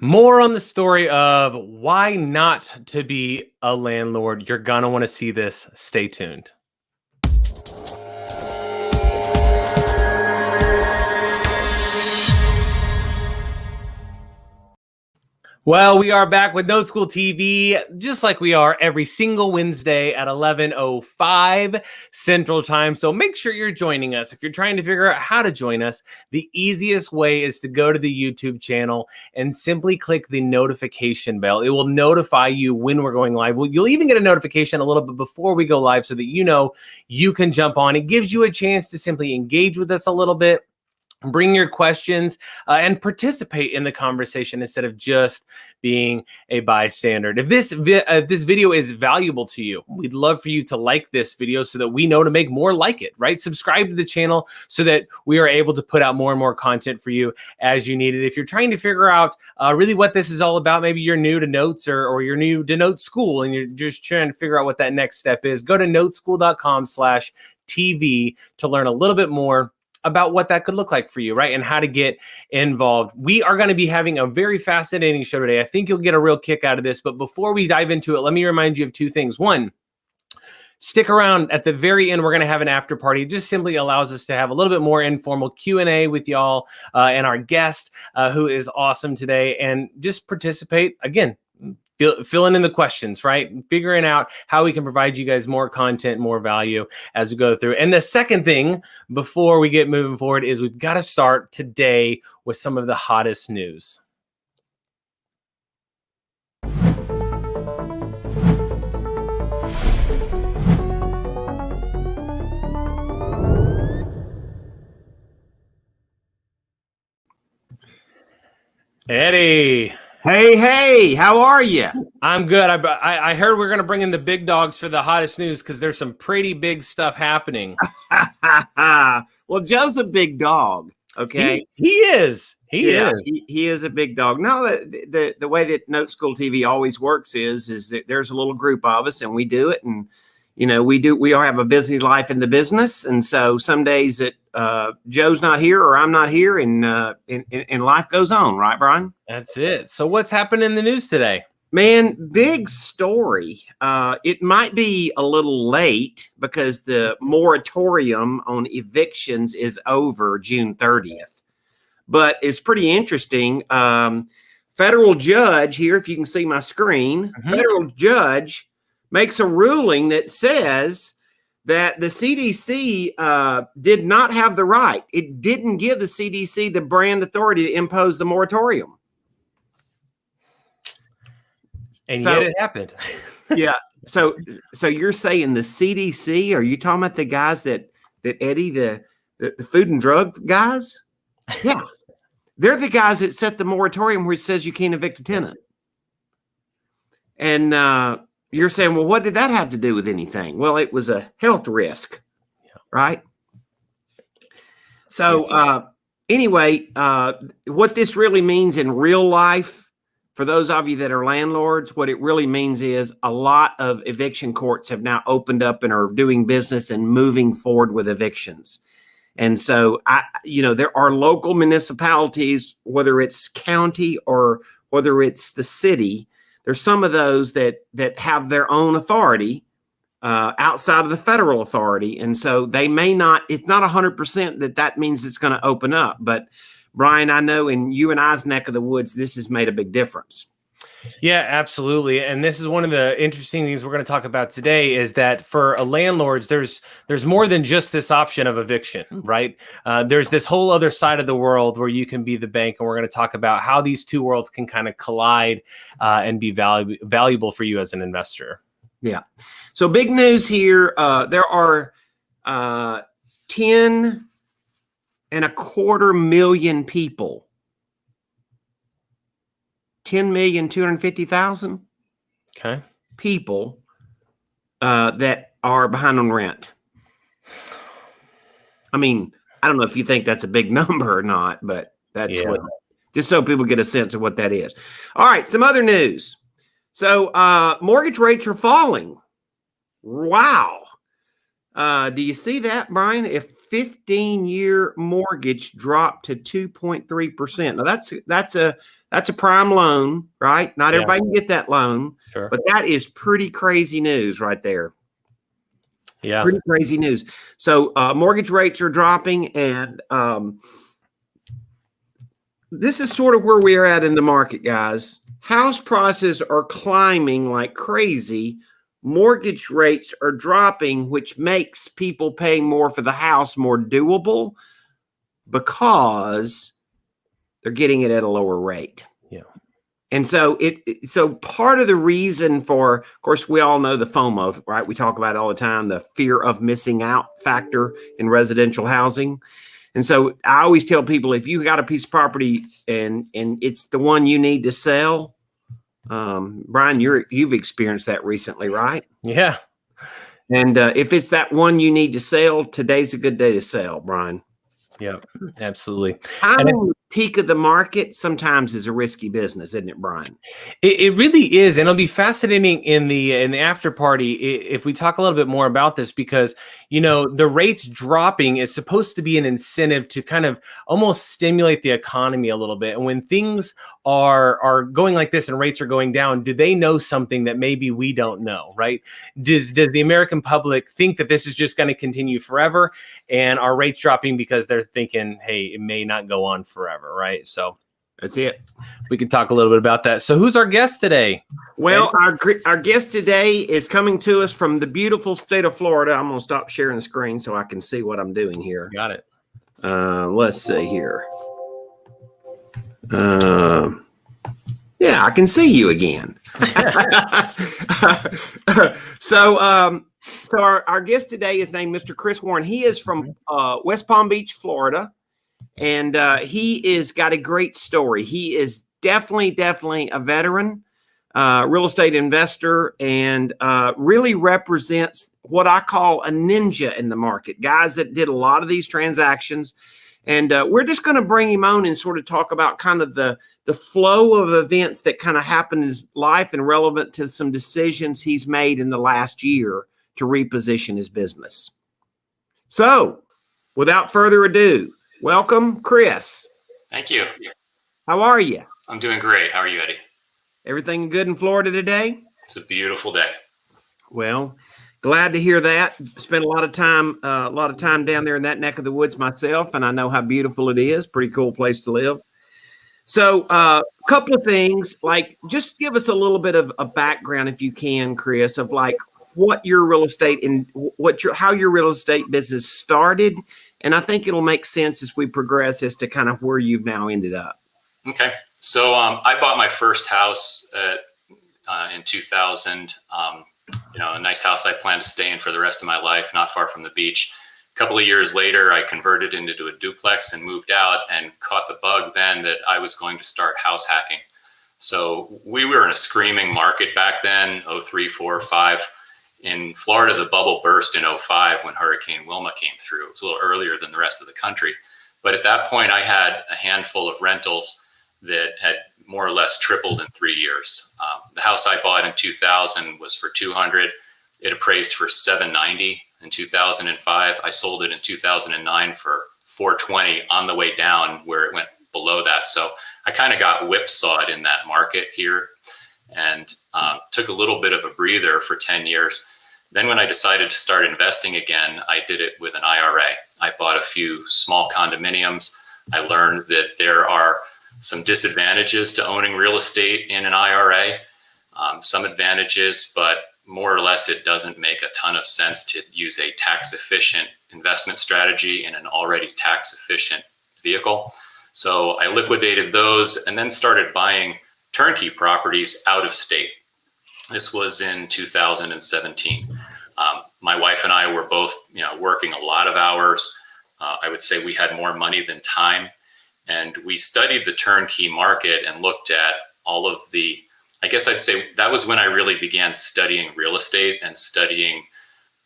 More on the story of why not to be a landlord. You're going to want to see this. Stay tuned. Well, we are back with Note School TV, just like we are every single Wednesday at 11:05 Central Time. So make sure you're joining us. If you're trying to figure out how to join us, the easiest way is to go to the YouTube channel and simply click the notification bell. It will notify you when we're going live. You'll even get a notification a little bit before we go live so that you know you can jump on. It gives you a chance to simply engage with us a little bit. Bring your questions and participate in the conversation instead of just being a bystander. If this video is valuable to you, we'd love for you to like this video so that we know to make more like it, right? Subscribe to the channel so that we are able to put out more and more content for you as you need it. If you're trying to figure out really what this is all about, maybe you're new to Notes or you're new to Note School and you're just trying to figure out what that next step is, go to noteschool.com/TV to learn a little bit more about what that could look like for you, right? And how to get involved. We are going to be having a very fascinating show today. I think you'll get a real kick out of this. But before we dive into it, let me remind you of two things. One, stick around at the very end. We're going to have an after party. It just simply allows us to have a little bit more informal Q&A with y'all and our guest who is awesome today, and just participate. Again, filling in the questions, right? Figuring out how we can provide you guys more content, more value as we go through. And the second thing before we get moving forward is we've got to start today with some of the hottest news. Eddie. Hey, how are you? I'm good. I heard we're going to bring in the big dogs for the hottest news because there's some pretty big stuff happening. Well, Joe's a big dog, okay? He is. He is a big dog. No, the way that Note School TV always works is that there's a little group of us and we do it, and we all have a busy life in the business, and so some days that Joe's not here or I'm not here, and life goes on, right, Brian? That's it. So what's happened in the news today? Man, big story. It might be a little late because the moratorium on evictions is over June 30th, but it's pretty interesting. Federal judge here, if you can see my screen, federal judge makes a ruling that says that the CDC did not have the right. It didn't give the CDC the brand authority to impose the moratorium. And yet it happened. Yeah. So you're saying the CDC? Are you talking about the guys that Eddie, the food and drug guys? Yeah. They're the guys that set the moratorium where it says you can't evict a tenant. And you're saying, well, what did that have to do with anything? Well, it was a health risk, right? So anyway, what this really means in real life, for those of you that are landlords, what it really means is a lot of eviction courts have now opened up and are doing business and moving forward with evictions. And so, there are local municipalities, whether it's county or whether it's the city, there's some of those that have their own authority outside of the federal authority. And so they may not, it's not 100% that means it's going to open up. But Brian, I know in you and I's neck of the woods, this has made a big difference. Yeah, absolutely. And this is one of the interesting things we're going to talk about today is that for landlords, there's more than just this option of eviction, right? There's this whole other side of the world where you can be the bank. And we're going to talk about how these two worlds can kind of collide and be valuable for you as an investor. Yeah. So big news here. There are 10.25 million people. 10,250,000 people that are behind on rent. I mean, I don't know if you think that's a big number or not, but that's what, just so people get a sense of what that is. All right, some other news. So mortgage rates are falling. Wow. Do you see that, Brian? If 15-year mortgage dropped to 2.3%. Now that's a prime loan, right? Not everybody can get that loan, Sure. but that is pretty crazy news right there. Yeah. Pretty crazy news. So mortgage rates are dropping, and this is sort of where we are at in the market, guys. House prices are climbing like crazy. Mortgage rates are dropping, which makes people paying more for the house more doable because they're getting it at a lower rate. Yeah. And so so part of the reason for, of course, we all know the FOMO, right? We talk about it all the time, the fear of missing out factor in residential housing. And so I always tell people, if you got a piece of property and it's the one you need to sell, Brian, you've experienced that recently, right? Yeah. And if it's that one you need to sell, today's a good day to sell, Brian. Yeah, absolutely. I'm in the peak of the market sometimes is a risky business, isn't it, Brian? It really is, and it'll be fascinating in the after party if we talk a little bit more about this, because the rates dropping is supposed to be an incentive to kind of almost stimulate the economy a little bit. And when things are going like this and rates are going down, do they know something that maybe we don't know, right? Does the American public think that this is just going to continue forever, and are rates dropping because they're thinking, hey, it may not go on forever, right? So that's it. We can talk a little bit about that. So who's our guest today? Well, our guest today is coming to us from the beautiful state of Florida. I'm going to stop sharing the screen so I can see what I'm doing here. Got it. Let's see here. Yeah, I can see you again. So our guest today is named Mr. Chris Warren. He is from West Palm Beach, Florida, and he is got a great story. He is definitely a veteran, real estate investor, and really represents what I call a ninja in the market, guys that did a lot of these transactions. And we're just going to bring him on and sort of talk about kind of the flow of events that kind of happened in his life and relevant to some decisions he's made in the last year to reposition his business. So without further ado, welcome, Chris. Thank you. How are you? I'm doing great. How are you, Eddie? Everything good in Florida today? It's a beautiful day. Well, glad to hear that. Spent a lot of time down there in that neck of the woods myself, and I know how beautiful it is. Pretty cool place to live. So a couple of things, like just give us a little bit of a background, if you can, Chris, of like what your real estate and how your real estate business started. And I think it'll make sense as we progress as to kind of where you've now ended up. Okay. So I bought my first house in 2000. A nice house I plan to stay in for the rest of my life, not far from the beach. A couple of years later, I converted into a duplex and moved out and caught the bug then that I was going to start house hacking. So we were in a screaming market back then, 03, 04, 05. In Florida, the bubble burst in 05 when Hurricane Wilma came through. It was a little earlier than the rest of the country. But at that point, I had a handful of rentals that had more or less tripled in 3 years. The house I bought in 2000 was for $200. It appraised for $790 in 2005. I sold it in 2009 for $420 on the way down where it went below that. So I kind of got whipsawed in that market here and took a little bit of a breather for 10 years. Then when I decided to start investing again, I did it with an IRA. I bought a few small condominiums. I learned that there are some disadvantages to owning real estate in an IRA, some advantages, but more or less it doesn't make a ton of sense to use a tax efficient investment strategy in an already tax efficient vehicle. So I liquidated those and then started buying turnkey properties out of state. This was in 2017. My wife and I were both, working a lot of hours. I would say we had more money than time. And we studied the turnkey market and looked at all of I guess I'd say that was when I really began studying real estate and studying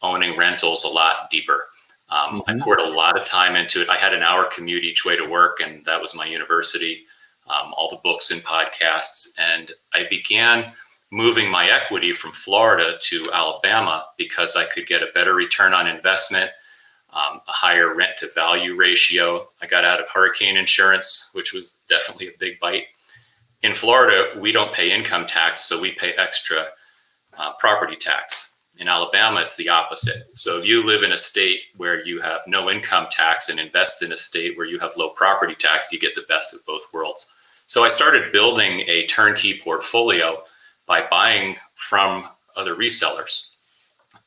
owning rentals a lot deeper. I poured a lot of time into it. I had an hour commute each way to work, and that was my university, all the books and podcasts. And I began moving my equity from Florida to Alabama because I could get a better return on investment. a higher rent to value ratio. I got out of hurricane insurance, which was definitely a big bite. In Florida, we don't pay income tax, so we pay extra property tax. In Alabama, it's the opposite. So if you live in a state where you have no income tax and invest in a state where you have low property tax, you get the best of both worlds. So I started building a turnkey portfolio by buying from other resellers.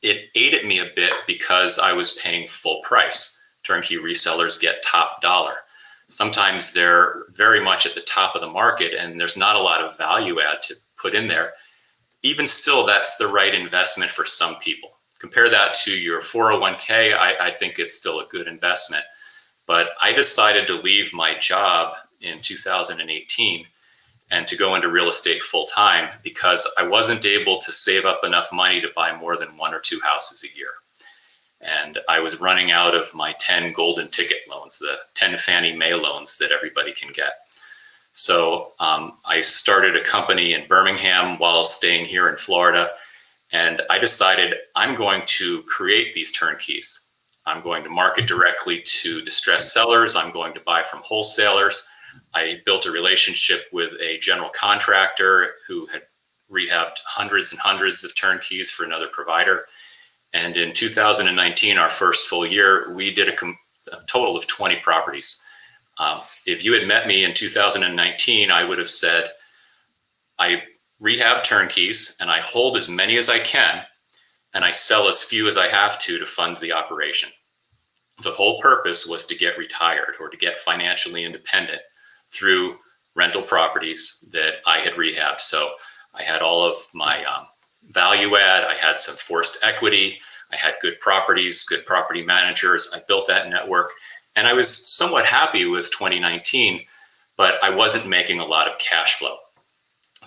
It aided me a bit because I was paying full price. Turnkey resellers get top dollar. Sometimes they're very much at the top of the market and there's not a lot of value add to put in there. Even still, that's the right investment for some people. Compare that to your 401k, I think it's still a good investment. But I decided to leave my job in 2018 and to go into real estate full time because I wasn't able to save up enough money to buy more than 1 or 2 houses a year. And I was running out of my 10 golden ticket loans, the 10 Fannie Mae loans that everybody can get. So I started a company in Birmingham while staying here in Florida. And I decided I'm going to create these turnkeys. I'm going to market directly to distressed sellers. I'm going to buy from wholesalers. I built a relationship with a general contractor who had rehabbed hundreds and hundreds of turnkeys for another provider. And in 2019, our first full year, we did a total of 20 properties. If you had met me in 2019, I would have said, I rehab turnkeys and I hold as many as I can, and I sell as few as I have to fund the operation. The whole purpose was to get retired or to get financially independent through rental properties that I had rehabbed. So I had all of my value add. I had some forced equity. I had good properties, good property managers. I built that network and I was somewhat happy with 2019, but I wasn't making a lot of cash flow.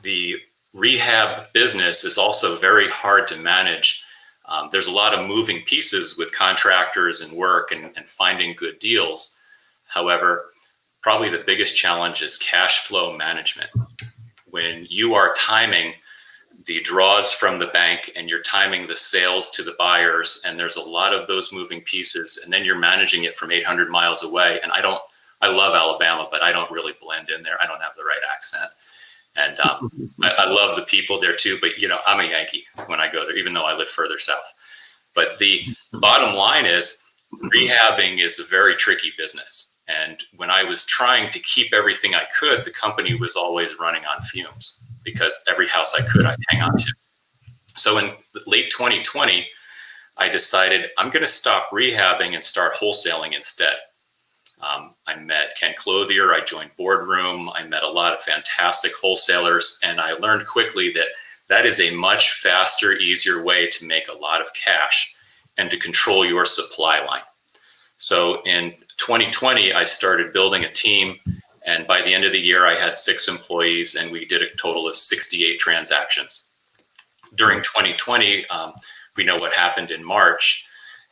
The rehab business is also very hard to manage. There's a lot of moving pieces with contractors and work and finding good deals. However, probably the biggest challenge is cash flow management. When you are timing the draws from the bank and you're timing the sales to the buyers, and there's a lot of those moving pieces, and then you're managing it from 800 miles away. And I love Alabama, but I don't really blend in there. I don't have the right accent. And I love the people there too, but I'm a Yankee when I go there, even though I live further south. But the bottom line is rehabbing is a very tricky business. And when I was trying to keep everything I could, the company was always running on fumes because every house I could, I'd hang on to. So in late 2020, I decided I'm going to stop rehabbing and start wholesaling instead. I met Ken Clothier, I joined Boardroom, I met a lot of fantastic wholesalers, and I learned quickly that that is a much faster, easier way to make a lot of cash and to control your supply line. So in 2020, I started building a team, and by the end of the year, I had 6 employees, and we did a total of 68 transactions. During 2020, we know what happened in March,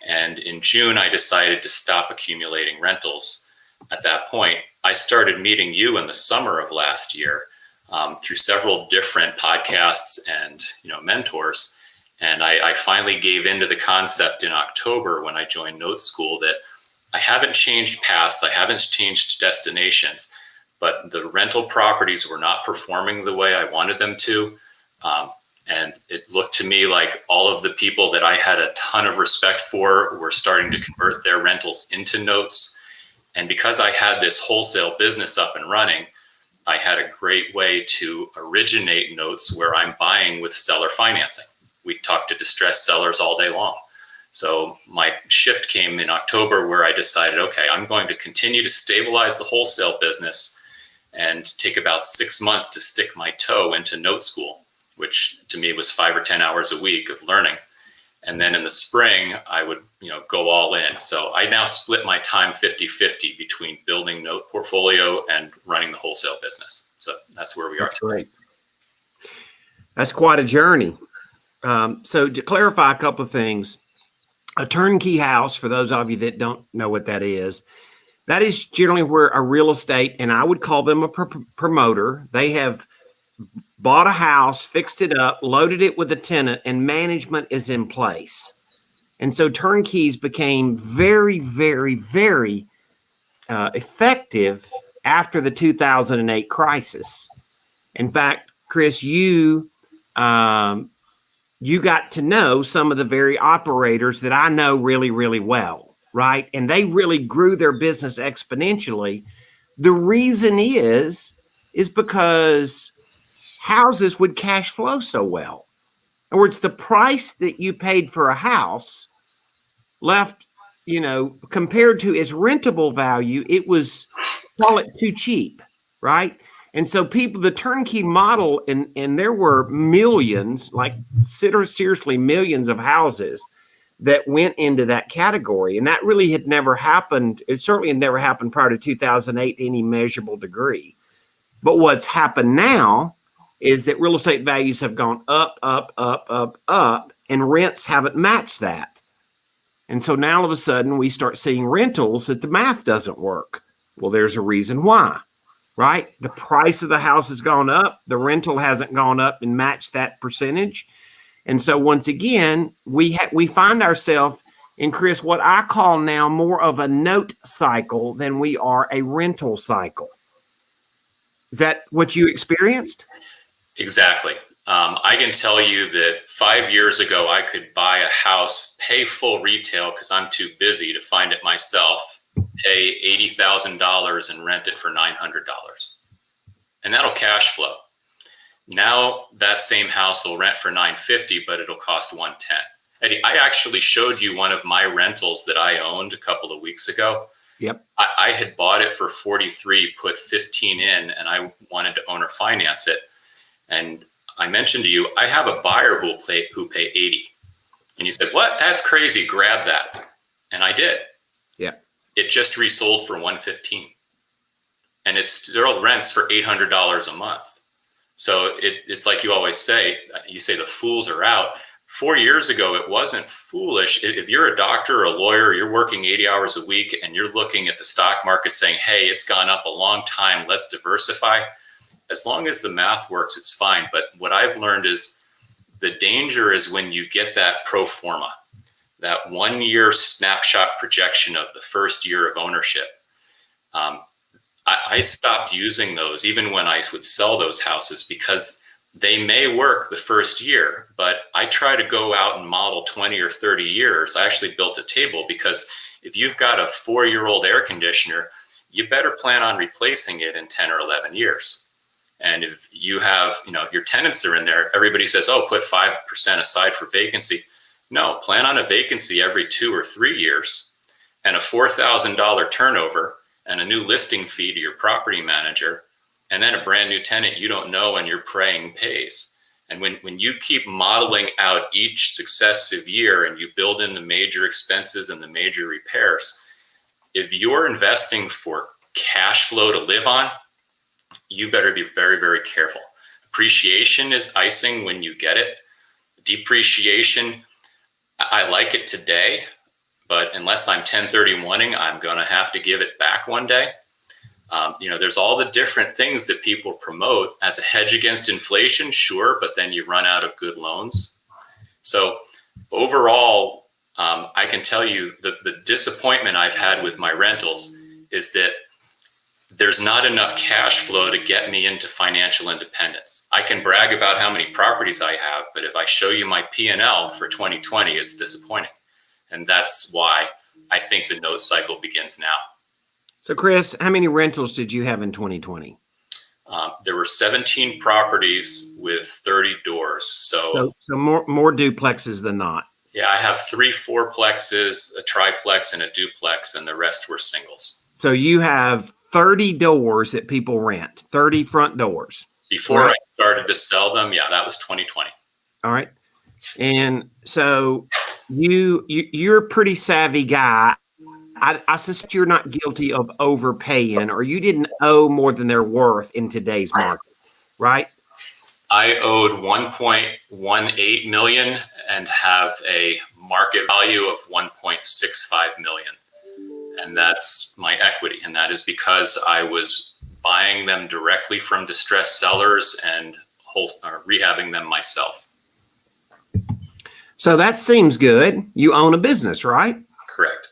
and in June, I decided to stop accumulating rentals. At that point, I started meeting you in the summer of last year through several different podcasts and mentors. And I finally gave into the concept in October when I joined Note School that I haven't changed paths, I haven't changed destinations, but the rental properties were not performing the way I wanted them to. And it looked to me like all of the people that I had a ton of respect for were starting to convert their rentals into notes. And because I had this wholesale business up and running, I had a great way to originate notes where I'm buying with seller financing. We talk to distressed sellers all day long. So my shift came in October where I decided, okay, I'm going to continue to stabilize the wholesale business and take about 6 months to stick my toe into Note School, which to me was 5 or 10 hours a week of learning. And then in the spring, I would, go all in. So I now split my time 50-50 between building note portfolio and running the wholesale business. So that's where we are today. Great. That's quite a journey. So to clarify a couple of things, a turnkey house, for those of you that don't know what that is generally where a real estate, and I would call them a promoter, they have bought a house, fixed it up, loaded it with a tenant, and management is in place. And so turnkeys became very, very, very effective after the 2008 crisis. In fact, Chris, you got to know some of the very operators that I know really, really well, right? And they really grew their business exponentially. The reason is because houses would cash flow so well. In other words, the price that you paid for a house left, compared to its rentable value, it was, call it, too cheap, right? And so the turnkey model, and there were millions, like seriously millions of houses that went into that category. And that really had never happened. It certainly had never happened prior to 2008 to any measurable degree. But what's happened now is that real estate values have gone up, up, up, up, up, and rents haven't matched that. And so now all of a sudden we start seeing rentals that the math doesn't work. Well, there's a reason why, right? The price of the house has gone up. The rental hasn't gone up and matched that percentage. And so once again, we find ourselves in, Chris, what I call now more of a note cycle than we are a rental cycle. Is that what you experienced? Exactly. I can tell you that 5 years ago, I could buy a house, pay full retail because I'm too busy to find it myself, pay $80,000 and rent it for $900. And that'll cash flow. Now that same house will rent for $950, but it'll cost $110. Eddie, I actually showed you one of my rentals that I owned a couple of weeks ago. Yep. I had bought it for 43, put 15 in, and I wanted to owner finance it. And I mentioned to you, I have a buyer who pay 80. And you said, what? That's crazy. Grab that. And I did. Yeah. It just resold for 115. And it still rents for $800 a month. So it's like you always say, you say the fools are out. 4 years ago, it wasn't foolish. If you're a doctor or a lawyer, you're working 80 hours a week and you're looking at the stock market saying, hey, it's gone up a long time, let's diversify. As long as the math works, it's fine. But what I've learned is the danger is when you get that pro forma, that 1 year snapshot projection of the first year of ownership. I stopped using those even when I would sell those houses because they may work the first year, but I try to go out and model 20 or 30 years. I actually built a table because if you've got a 4-year-old air conditioner, you better plan on replacing it in 10 or 11 years. And if you have, your tenants are in there, everybody says, oh, put 5% aside for vacancy. No, plan on a vacancy every 2 or 3 years and a $4,000 turnover and a new listing fee to your property manager, and then a brand new tenant you don't know and you're praying pays. And when you keep modeling out each successive year and you build in the major expenses and the major repairs, if you're investing for cash flow to live on, you better be very, very careful. Appreciation is icing when you get it. Depreciation, I like it today, but unless I'm 1031ing, I'm going to have to give it back one day. There's all the different things that people promote as a hedge against inflation, sure, but then you run out of good loans. So overall, I can tell you the disappointment I've had with my rentals is that there's not enough cash flow to get me into financial independence. I can brag about how many properties I have, but if I show you my P&L for 2020, it's disappointing. And that's why I think the note cycle begins now. So Chris, how many rentals did you have in 2020? There were 17 properties with 30 doors. So more duplexes than not. Yeah, I have 3 fourplexes, a triplex, and a duplex, and the rest were singles. So you have 30 doors that people rent, 30 front doors. Before I started to sell them, yeah, that was 2020. All right. And so you're a pretty savvy guy. I suspect you're not guilty of overpaying, or you didn't owe more than they're worth in today's market, right? I owed 1.18 million and have a market value of 1.65 million. And that's my equity. And that is because I was buying them directly from distressed sellers and rehabbing them myself. So that seems good. You own a business, right? Correct.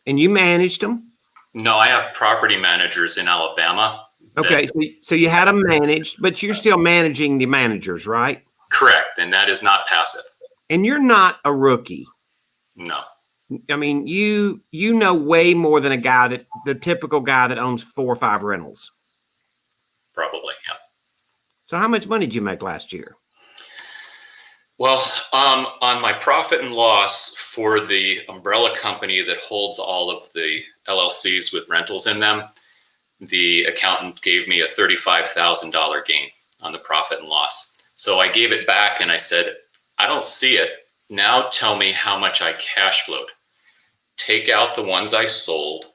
And you managed them. No, I have property managers in Alabama. Okay, so you had them managed, but you're still managing the managers, right? Correct. And that is not passive. And you're not a rookie. No. I mean, you know way more than the typical guy that owns 4 or 5 rentals. Probably, yeah. So how much money did you make last year? Well, on my profit and loss for the umbrella company that holds all of the LLCs with rentals in them, the accountant gave me a $35,000 gain on the profit and loss. So I gave it back and I said, I don't see it. Now tell me how much I cash flowed. Take out the ones I sold,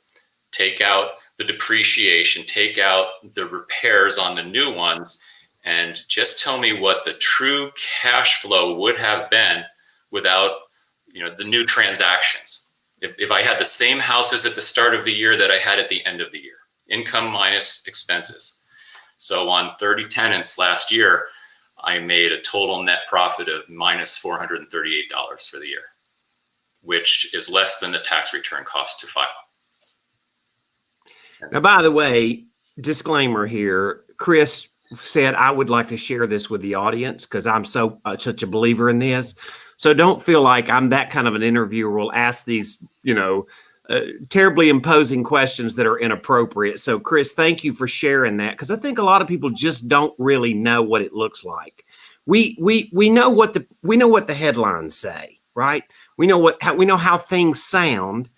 take out the depreciation, take out the repairs on the new ones, and just tell me what the true cash flow would have been without, the new transactions. If I had the same houses at the start of the year that I had at the end of the year, income minus expenses. So on 30 tenants last year, I made a total net profit of minus $438 for the year, which is less than the tax return cost to file. Now, by the way, disclaimer here, Chris said I would like to share this with the audience because I'm such a believer in this. So don't feel like I'm that kind of an interviewer will ask these, terribly imposing questions that are inappropriate. So Chris, thank you for sharing that, because I think a lot of people just don't really know what it looks like. We know what the headlines say, right? We know how things sound.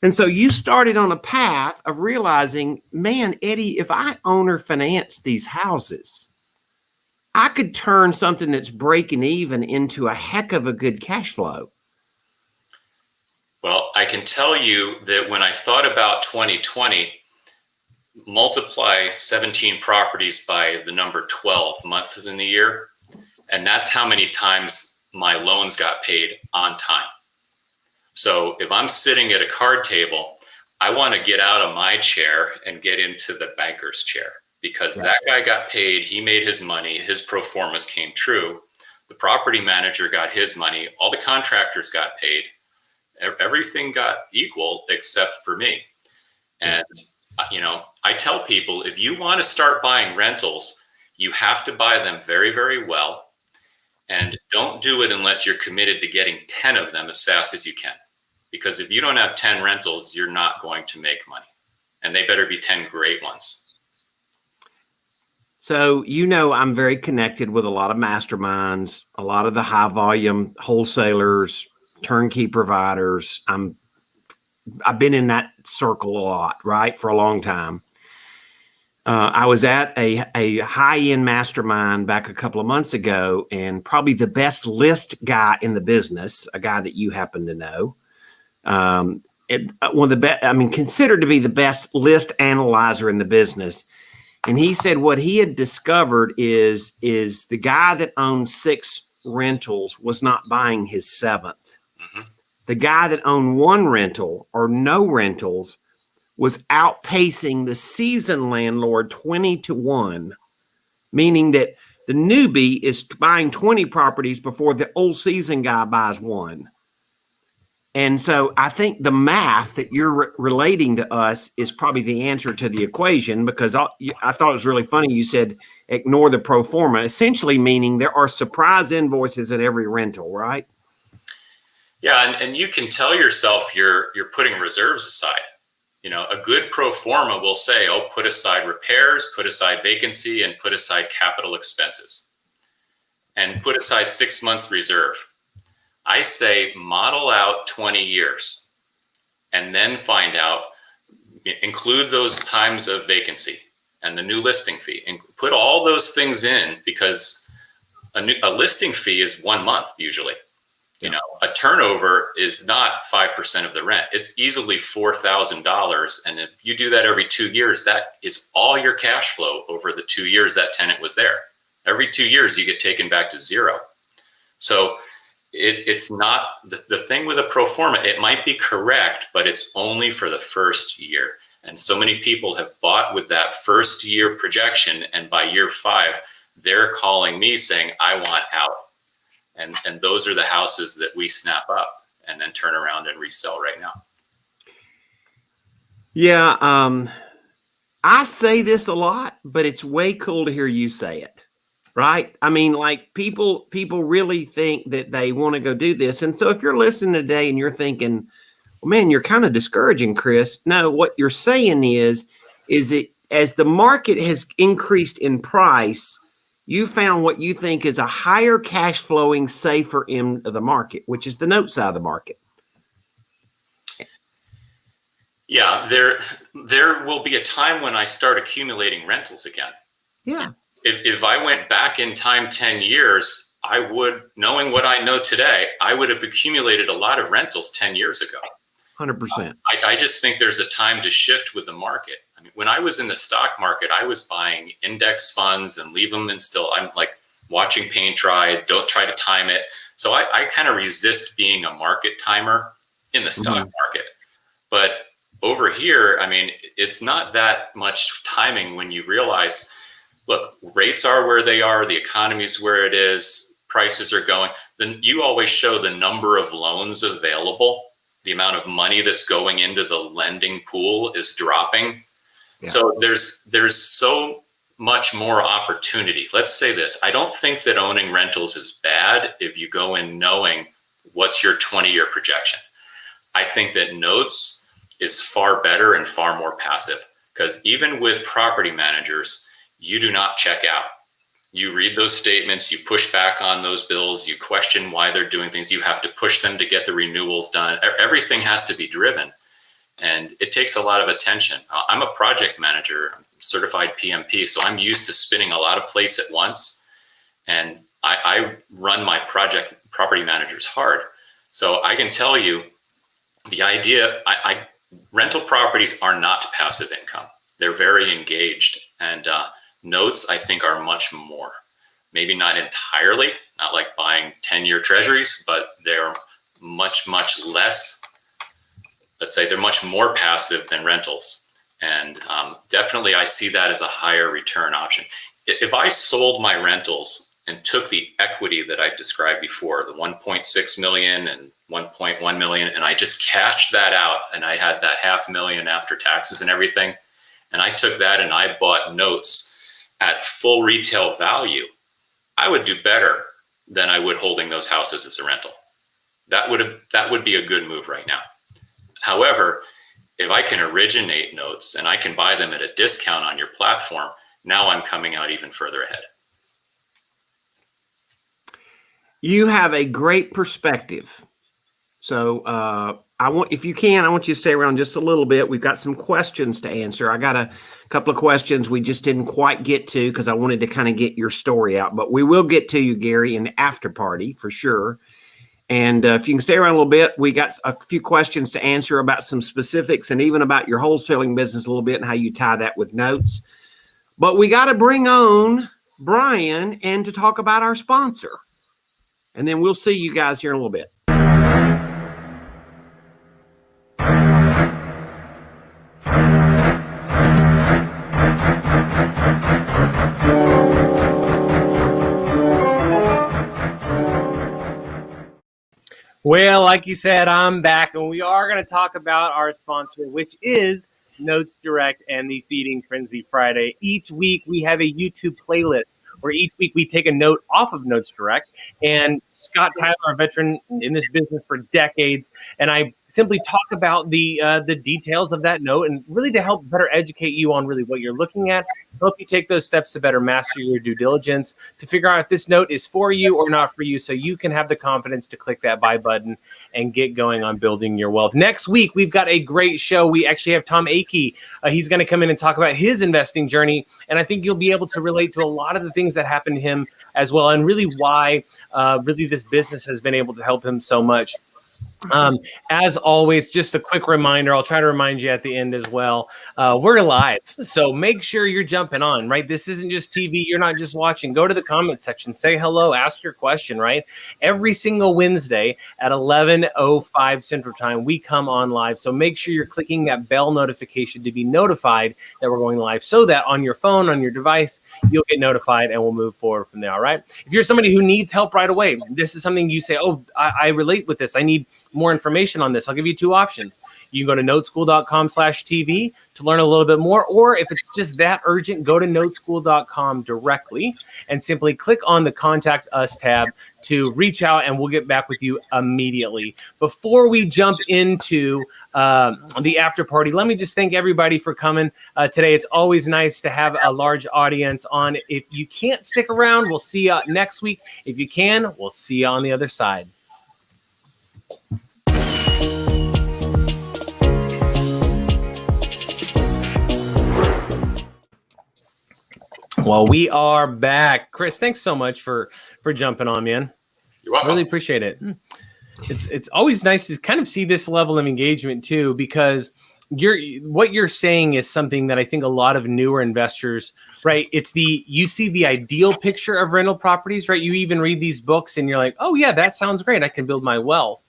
And so you started on a path of realizing, man, Eddie, if I owner finance these houses, I could turn something that's breaking even into a heck of a good cash flow. Well, I can tell you that when I thought about 2020, multiply 17 properties by the number 12 months in the year, and that's how many times my loans got paid on time. So if I'm sitting at a card table, I want to get out of my chair and get into the banker's chair, because that guy got paid. He made his money. His pro formas came true. The property manager got his money. All the contractors got paid. Everything got equal except for me. And, I tell people, if you want to start buying rentals, you have to buy them very, very well. And don't do it unless you're committed to getting 10 of them as fast as you can. Because if you don't have 10 rentals, you're not going to make money. And they better be 10 great ones. So, I'm very connected with a lot of masterminds, a lot of the high volume wholesalers, turnkey providers. I've been in that circle a lot, right? For a long time. I was at a high-end mastermind back a couple of months ago, and probably the best list guy in the business, a guy that you happen to know, one of the best, considered to be the best list analyzer in the business. And he said what he had discovered is the guy that owned 6 rentals was not buying his 7th. Mm-hmm. The guy that owned 1 rental or no rentals was outpacing the seasoned landlord 20-1, meaning that the newbie is buying 20 properties before the old seasoned guy buys 1. And so I think the math that you're relating to us is probably the answer to the equation, because I thought it was really funny. You said ignore the pro forma, essentially meaning there are surprise invoices at every rental, right? Yeah, and you can tell yourself you're putting reserves aside. A good pro forma will say, put aside repairs, put aside vacancy, and put aside capital expenses, and put aside 6 months reserve. I say model out 20 years and then find out, include those times of vacancy and the new listing fee, and put all those things in, because a listing fee is 1 month usually. A turnover is not 5% of the rent. It's easily $4,000. And if you do that every 2 years, that is all your cash flow over the 2 years that tenant was there. Every 2 years, you get taken back to zero. So it's not the thing with a pro forma. It might be correct, but it's only for the first year. And so many people have bought with that first year projection. And by year 5, they're calling me saying, I want out. And those are the houses that we snap up and then turn around and resell right now. Yeah. I say this a lot, but it's way cool to hear you say it. Right. I mean, like people really think that they want to go do this. And so if you're listening today and you're thinking, well, man, you're kind of discouraging, Chris. No, what you're saying is it as the market has increased in price, you found what you think is a higher cash flowing, safer end of the market, which is the note side of the market. Yeah, there will be a time when I start accumulating rentals again. Yeah. If I went back in time 10 years, I would, knowing what I know today, I would have accumulated a lot of rentals 10 years ago. 100%. I just think there's a time to shift with the market. I mean, when I was in the stock market, I was buying index funds and leave them and still, I'm like watching paint dry, don't try to time it. So I kind of resist being a market timer in the stock market. But over here, I mean, it's not that much timing when you realize, look, rates are where they are, the economy's where it is, prices are going. Then you always show the number of loans available, the amount of money that's going into the lending pool is dropping. Yeah. So there's so much more opportunity. Let's say this, I don't think that owning rentals is bad if you go in knowing what's your 20-year projection. I think that notes is far better and far more passive, because even with property managers, you do not check out. You read those statements, you push back on those bills, you question why they're doing things. You have to push them to get the renewals done. Everything has to be driven, and it takes a lot of attention. I'm a project manager, certified PMP, so I'm used to spinning a lot of plates at once, and I run my property managers hard. So I can tell you the idea, rental properties are not passive income. They're very engaged, and notes, I think, are much more. Maybe not entirely, not like buying 10-year treasuries, but they're much, much less. Let's say they're much more passive than rentals. And definitely I see that as a higher return option. If I sold my rentals and took the equity that I described before, the 1.6 million and 1.1 million, and I just cashed that out, and I had that $500,000 after taxes and everything, and I took that and I bought notes at full retail value, I would do better than I would holding those houses as a rental. That would be a good move right now. However, if I can originate notes and I can buy them at a discount on your platform, now I'm coming out even further ahead. You have a great perspective. So I want you to stay around just a little bit. We've got some questions to answer. I got a couple of questions we just didn't quite get to because I wanted to kind of get your story out, but we will get to you, Gary, in the after party for sure. And if you can stay around a little bit, we got a few questions to answer about some specifics and even about your wholesaling business a little bit and how you tie that with notes. But we got to bring on Brian and to talk about our sponsor. And then we'll see you guys here in a little bit. Well, like you said, I'm back, and we are going to talk about our sponsor, which is Notes Direct and the Feeding Frenzy Friday. Each week, we have a YouTube playlist where each week we take a note off of Notes Direct. And Scott Tyler, a veteran in this business for decades, and I simply talk about the details of that note and really to help better educate you on really what you're looking at, help you take those steps to better master your due diligence, to figure out if this note is for you or not for you, so you can have the confidence to click that buy button and get going on building your wealth. Next week, we've got a great show. We actually have Tom Akey. He's going to come in and talk about his investing journey, and I think you'll be able to relate to a lot of the things that happened to him as well, and really why really this business has been able to help him so much. As always, just a quick reminder, I'll try to remind you at the end as well. We're live, so make sure you're jumping on, right? This isn't just TV. You're not just watching. Go to the comment section, say hello, ask your question, right? Every single Wednesday at 11:05 Central Time, we come on live. So make sure you're clicking that bell notification to be notified that we're going live, so that on your phone, on your device, you'll get notified and we'll move forward from there, all right? If you're somebody who needs help right away, this is something you say, oh, I relate with this. I need more information on this. I'll give you two options. You can go to noteschool.com/TV to learn a little bit more, or if it's just that urgent, go to noteschool.com directly and simply click on the Contact Us tab to reach out, and we'll get back with you immediately. Before we jump into the after party, let me just thank everybody for coming today. It's always nice to have a large audience on. If you can't stick around, we'll see you next week. If you can, we'll see you on the other side. Well, we are back. Chris, thanks so much for jumping on, man. You're welcome. Really appreciate it. It's always nice to kind of see this level of engagement too, because what you're saying is something that I think a lot of newer investors, right? You see the ideal picture of rental properties, right? You even read these books and you're like, oh yeah, that sounds great. I can build my wealth.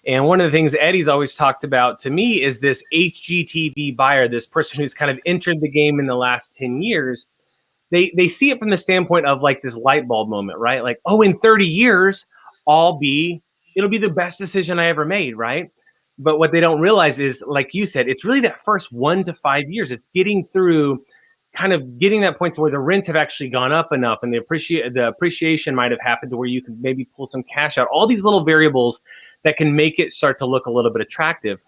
And one of the things Eddie's always talked about to me is this HGTV buyer, this person who's kind of entered the game in the last 10 years. They see it from the standpoint of like this light bulb moment, right? Like, oh, in 30 years, it'll be the best decision I ever made, right? But what they don't realize is, like you said, it's really that first 1 to 5 years. It's getting that point to where the rents have actually gone up enough, and the appreciation might have happened to where you can maybe pull some cash out. All these little variables that can make it start to look a little bit attractive.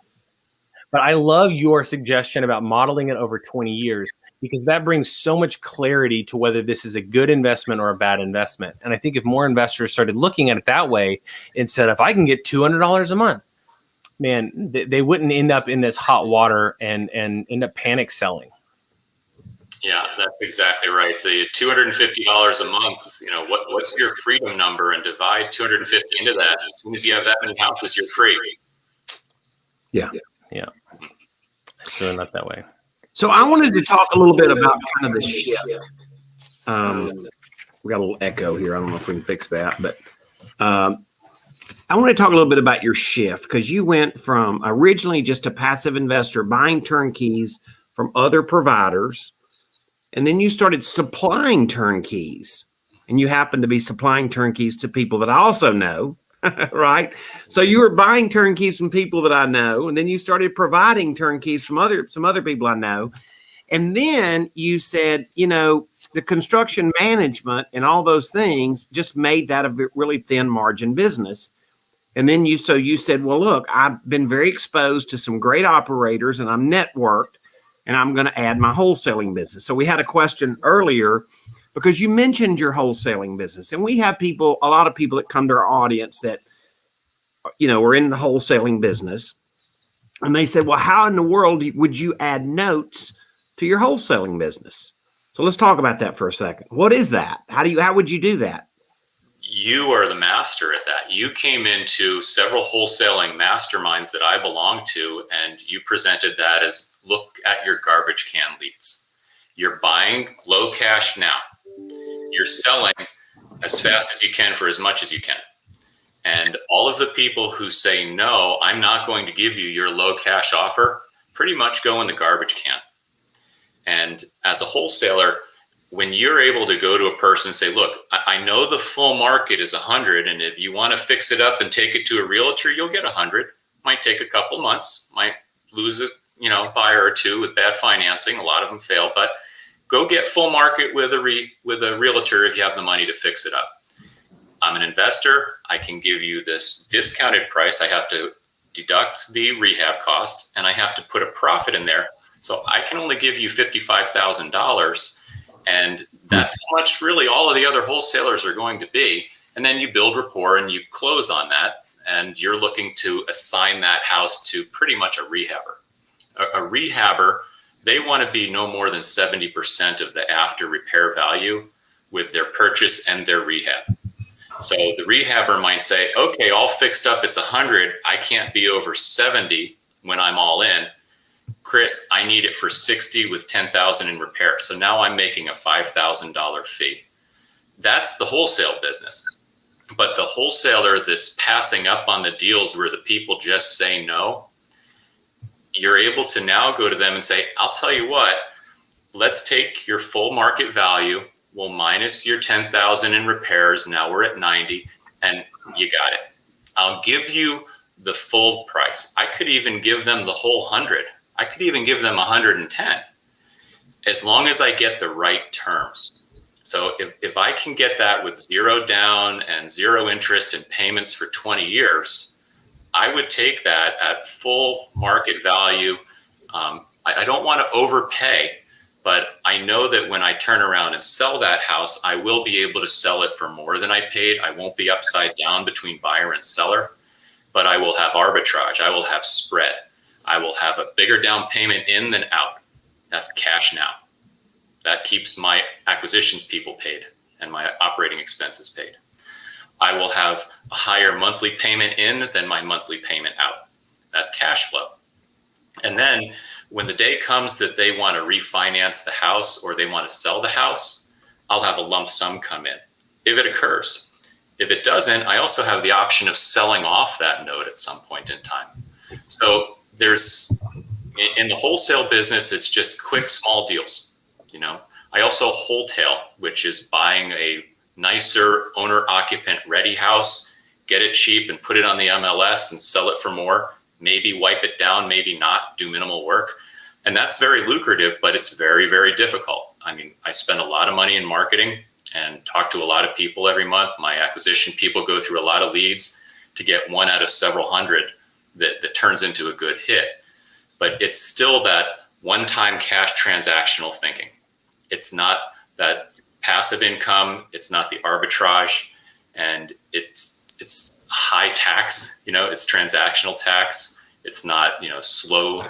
But I love your suggestion about modeling it over 20 years. Because that brings so much clarity to whether this is a good investment or a bad investment. And I think if more investors started looking at it that way, instead of I can get $200 a month, man, they wouldn't end up in this hot water and end up panic selling. Yeah, that's exactly right. The $250 a month, what's your freedom number, and divide 250 into that. As soon as you have that many houses, you're free. Yeah. It's really not that way. So I wanted to talk a little bit about kind of the shift. We got a little echo here. I don't know if we can fix that, but I want to talk a little bit about your shift, because you went from originally just a passive investor buying turnkeys from other providers, and then you started supplying turnkeys, and you happen to be supplying turnkeys to people that I also know. Right. So you were buying turnkeys from people that I know, and then you started providing turnkeys from some other people I know. And then you said, the construction management and all those things just made that a really thin margin business. And then you said, well, look, I've been very exposed to some great operators, and I'm networked, and I'm going to add my wholesaling business. So we had a question earlier, because you mentioned your wholesaling business, and we have a lot of people that come to our audience that, are in the wholesaling business, and they said, well, how in the world would you add notes to your wholesaling business? So let's talk about that for a second. What is that? How would you do that? You are the master at that. You came into several wholesaling masterminds that I belong to, and you presented that as, look at your garbage can leads. You're buying low cash now. You're selling as fast as you can for as much as you can. And all of the people who say, no, I'm not going to give you your low cash offer, pretty much go in the garbage can. And as a wholesaler, when you're able to go to a person and say, look, I know the full market is 100, and if you want to fix it up and take it to a realtor, you'll get 100. Might take a couple months, might lose a buyer or two with bad financing. A lot of them fail, but go get full market with a realtor if you have the money to fix it up. I'm an investor. I can give you this discounted price. I have to deduct the rehab cost, and I have to put a profit in there. So I can only give you $55,000. And that's how much really all of the other wholesalers are going to be. And then you build rapport and you close on that. And you're looking to assign that house to pretty much a rehabber. A rehabber, they want to be no more than 70% of the after repair value with their purchase and their rehab. So the rehabber might say, okay, all fixed up, it's 100. I can't be over 70 when I'm all in. Chris, I need it for 60 with 10,000 in repair. So now I'm making a $5,000 fee. That's the wholesale business. But the wholesaler that's passing up on the deals where the people just say no, you're able to now go to them and say, I'll tell you what, let's take your full market value. We'll minus your 10,000 in repairs. Now we're at 90 and you got it. I'll give you the full price. I could even give them the whole 100. I could even give them 110 as long as I get the right terms. So if I can get that with zero down and zero interest and payments for 20 years, I would take that at full market value. I don't want to overpay, but I know that when I turn around and sell that house, I will be able to sell it for more than I paid. I won't be upside down between buyer and seller, but I will have arbitrage. I will have spread. I will have a bigger down payment in than out. That's cash now. That keeps my acquisitions people paid and my operating expenses paid. I will have a higher monthly payment in than my monthly payment out. That's cash flow. And then when the day comes that they want to refinance the house or they want to sell the house, I'll have a lump sum come in if it occurs. If it doesn't, I also have the option of selling off that note at some point in time. So there's, in the wholesale business, it's just quick, small deals. You know, I also wholetail, which is buying a nicer owner-occupant ready house, get it cheap and put it on the MLS and sell it for more, maybe wipe it down, maybe not, do minimal work. And that's very lucrative, but it's very, very difficult. I mean, I spend a lot of money in marketing and talk to a lot of people every month. My acquisition people go through a lot of leads to get one out of several hundred that turns into a good hit. But it's still that one-time cash transactional thinking. It's not that passive income. It's not the arbitrage, and it's high tax. You know, it's transactional tax. It's not, you know, slow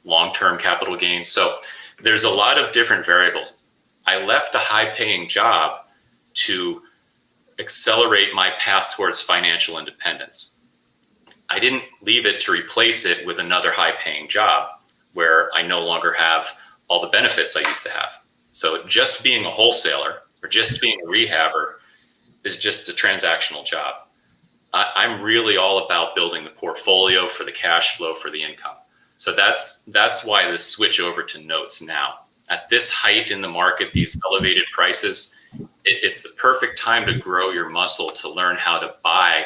long-term capital gains. So there's a lot of different variables. I left a high-paying job to accelerate my path towards financial independence. I didn't leave it to replace it with another high-paying job where I no longer have all the benefits I used to have. So just being a wholesaler or just being a rehabber is just a transactional job. I'm really all about building the portfolio for the cash flow for the income. So that's why the switch over to notes now. At this height in the market, these elevated prices, it's the perfect time to grow your muscle to learn how to buy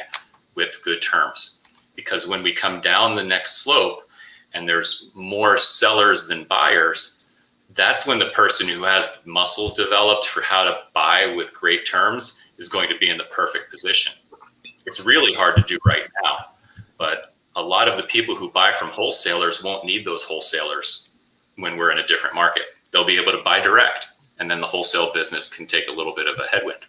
with good terms. Because when we come down the next slope and there's more sellers than buyers, that's when the person who has muscles developed for how to buy with great terms is going to be in the perfect position. It's really hard to do right now, but a lot of the people who buy from wholesalers won't need those wholesalers when we're in a different market. They'll be able to buy direct, and then the wholesale business can take a little bit of a headwind.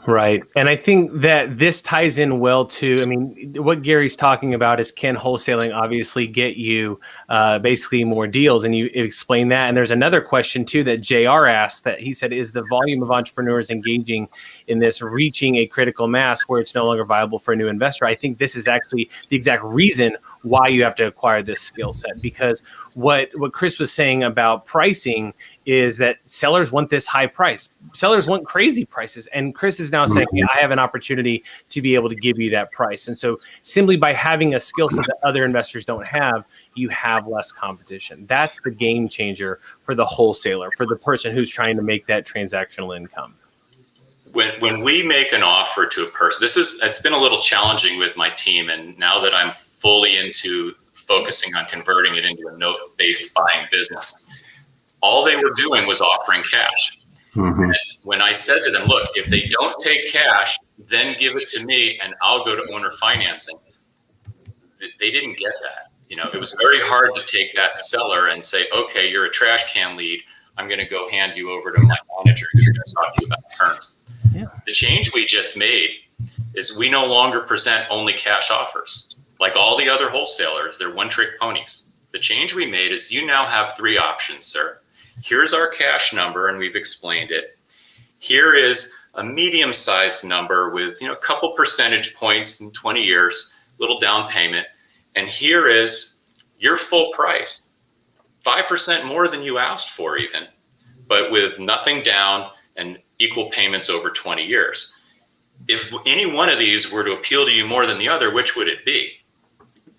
Right. And I think that this ties in well to, I mean, what Gary's talking about is, can wholesaling obviously get you basically more deals? And you explain that. And there's another question too that JR asked, that he said, is the volume of entrepreneurs engaging in this reaching a critical mass where it's no longer viable for a new investor? I think this is actually the exact reason why you have to acquire this skill set, because what Chris was saying about pricing is that sellers want this high price. Sellers want crazy prices. And Chris is now saying, I have an opportunity to be able to give you that price. And so simply by having a skill set that other investors don't have, you have less competition. That's the game changer for the wholesaler, for the person who's trying to make that transactional income. When we make an offer to a person, it's been a little challenging with my team. And now that I'm fully into focusing on converting it into a note-based buying business, all they were doing was offering cash. Mm-hmm. And when I said to them, look, if they don't take cash, then give it to me and I'll go to owner financing, they didn't get that. You know, it was very hard to take that seller and say, okay, you're a trash can lead. I'm going to go hand you over to my manager who's going to talk to you about terms. Yeah. The change we just made is we no longer present only cash offers. Like all the other wholesalers, they're one-trick ponies. The change we made is you now have three options, sir. Here's our cash number, and we've explained it. Here is a medium-sized number with, a couple percentage points in 20 years, little down payment. And here is your full price, 5% more than you asked for even, but with nothing down and equal payments over 20 years. If any one of these were to appeal to you more than the other, which would it be?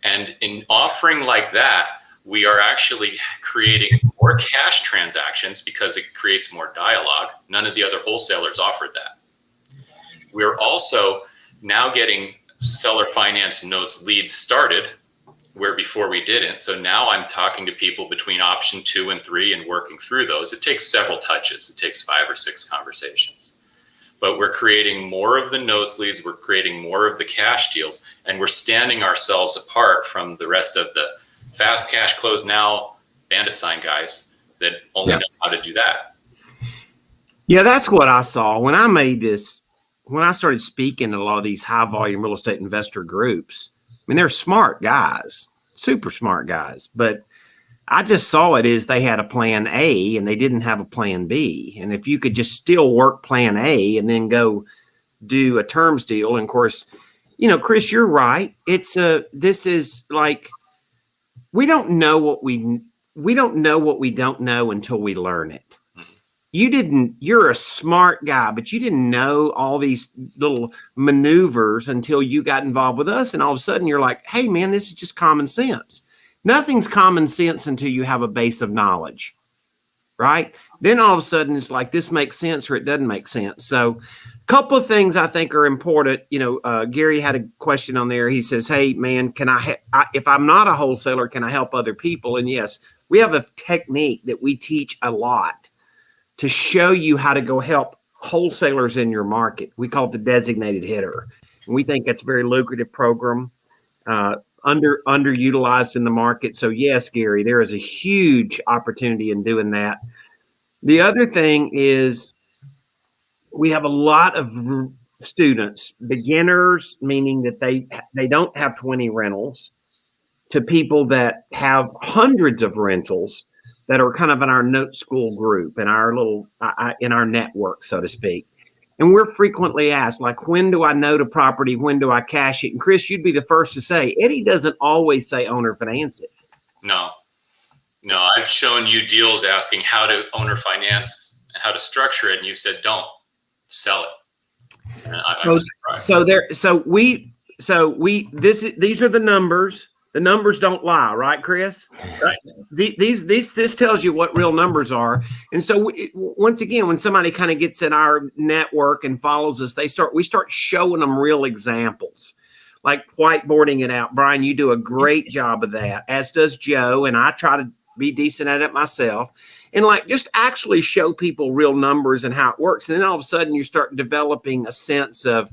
And in offering like that, we are actually creating more cash transactions because it creates more dialogue. None of the other wholesalers offered that. We're also now getting seller finance notes leads started where before we didn't. So now I'm talking to people between option 2 and 3 and working through those. It takes several touches. It takes 5 or 6 conversations. But we're creating more of the notes leads. We're creating more of the cash deals. And we're standing ourselves apart from the rest of the fast cash close now bandit sign guys that only know how to do that. Yeah, that's what I saw when I made this. When I started speaking at a lot of these high volume real estate investor groups, I mean, they're smart guys, super smart guys, but I just saw it as they had a plan A and they didn't have a plan B. And if you could just still work plan A and then go do a terms deal. And of course, Chris, you're right. This is like, we don't know what we don't know until we learn it. You're a smart guy, but you didn't know all these little maneuvers until you got involved with us. And all of a sudden you're like, hey man, this is just common sense. Nothing's common sense until you have a base of knowledge, right? Then all of a sudden it's like, this makes sense or it doesn't make sense. So a couple of things I think are important. Gary had a question on there. He says, hey man, if I'm not a wholesaler, can I help other people? And yes, we have a technique that we teach a lot to show you how to go help wholesalers in your market. We call it the designated hitter. And we think it's a very lucrative program, underutilized in the market. So yes, Gary, there is a huge opportunity in doing that. The other thing is we have a lot of students, beginners, meaning that they don't have 20 rentals, to people that have hundreds of rentals that are kind of in our note school group, in our little, in our network, so to speak. And we're frequently asked, like, when do I note a property? When do I cash it? And Chris, you'd be the first to say, Eddie doesn't always say owner finance it. No, I've shown you deals asking how to owner finance, how to structure it. And you said, don't sell it. These are the numbers. The numbers don't lie, right, Chris? Right. This tells you what real numbers are. And so once again, when somebody kind of gets in our network and follows us, we start showing them real examples, like whiteboarding it out. Brian, you do a great job of that, as does Joe, and I try to be decent at it myself. And like just actually show people real numbers and how it works. And then all of a sudden you start developing a sense of,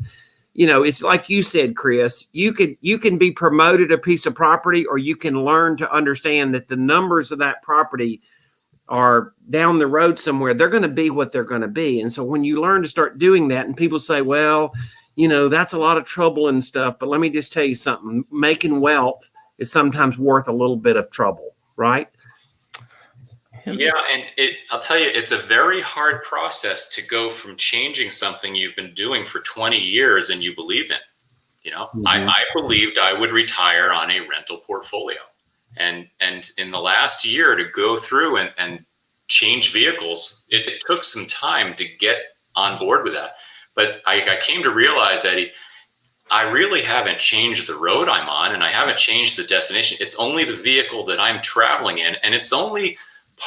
it's like you said, Chris, you can be promoted a piece of property, or you can learn to understand that the numbers of that property are down the road somewhere. They're going to be what they're going to be. And so when you learn to start doing that, and people say, well, that's a lot of trouble and stuff, but let me just tell you something, making wealth is sometimes worth a little bit of trouble, right? Yeah, and I'll tell you, it's a very hard process to go from changing something you've been doing for 20 years and you believe in. Mm-hmm. I believed I would retire on a rental portfolio. And in the last year to go through and change vehicles, it took some time to get on board with that. But I came to realize, Eddie, I really haven't changed the road I'm on, and I haven't changed the destination. It's only the vehicle that I'm traveling in, and it's only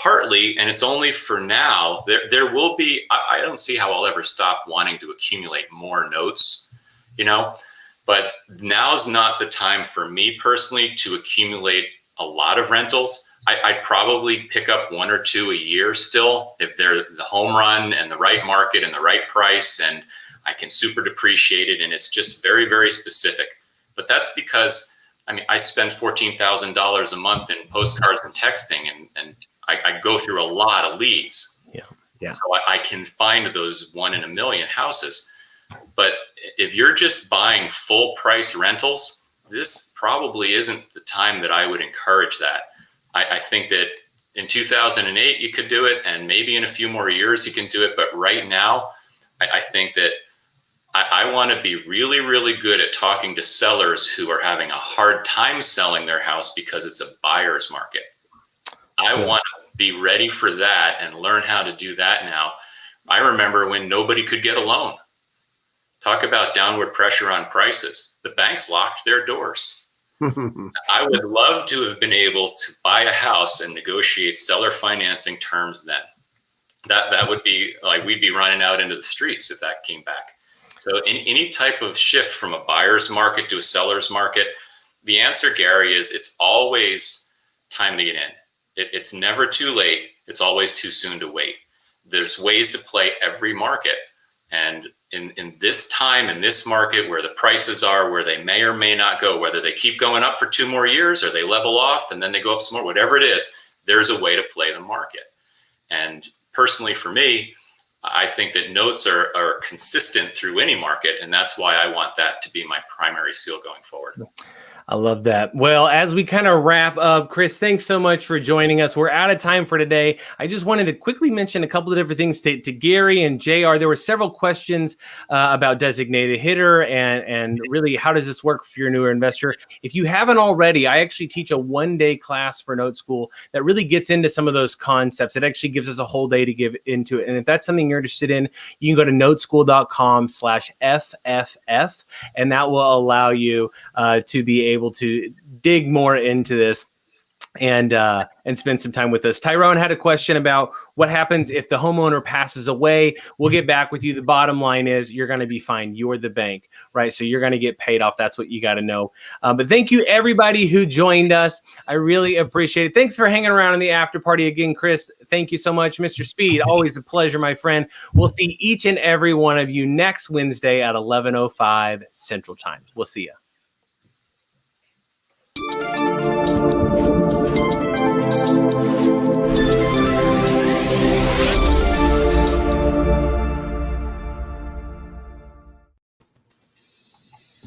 partly, and it's only for now. There will be, I don't see how I'll ever stop wanting to accumulate more notes, but now's not the time for me personally to accumulate a lot of rentals. I'd probably pick up 1 or 2 a year still, if they're the home run and the right market and the right price, and I can super depreciate it. And it's just very, very specific. But that's because, I spend $14,000 a month in postcards and texting, and I go through a lot of leads. Yeah. So I can find those 1 in a million houses. But if you're just buying full price rentals, this probably isn't the time that I would encourage that. I think that in 2008, you could do it, and maybe in a few more years you can do it. But right now, I think that I want to be really, really good at talking to sellers who are having a hard time selling their house because it's a buyer's market. I want to be ready for that and learn how to do that now. I remember when nobody could get a loan. Talk about downward pressure on prices. The banks locked their doors. I would love to have been able to buy a house and negotiate seller financing terms then. That would be like, we'd be running out into the streets if that came back. So in any type of shift from a buyer's market to a seller's market, the answer, Gary, is it's always time to get in. It's never too late. It's always too soon to wait. There's ways to play every market. And in this time, in this market where the prices are, where they may or may not go, whether they keep going up for 2 more years or they level off and then they go up some more, whatever it is, there's a way to play the market. And personally for me, I think that notes are consistent through any market. And that's why I want that to be my primary seal going forward. I love that. Well, as we kind of wrap up, Chris, thanks so much for joining us. We're out of time for today. I just wanted to quickly mention a couple of different things to Gary and JR. There were several questions about designated hitter and really how does this work for your newer investor. If you haven't already, I actually teach a 1-day class for Note School that really gets into some of those concepts. It actually gives us a whole day to give into it. And if that's something you're interested in, you can go to noteschool.com/FFF, and that will allow you to be able to dig more into this and spend some time with us. Tyrone had a question about what happens if the homeowner passes away. We'll get back with you. The bottom line is you're going to be fine. You're the bank, right? So you're going to get paid off. That's what you got to know. But thank you, everybody who joined us. I really appreciate it. Thanks for hanging around in the after party again, Chris. Thank you so much, Mr. Speed. Always a pleasure, my friend. We'll see each and every one of you next Wednesday at 11:05 Central Time. We'll see you.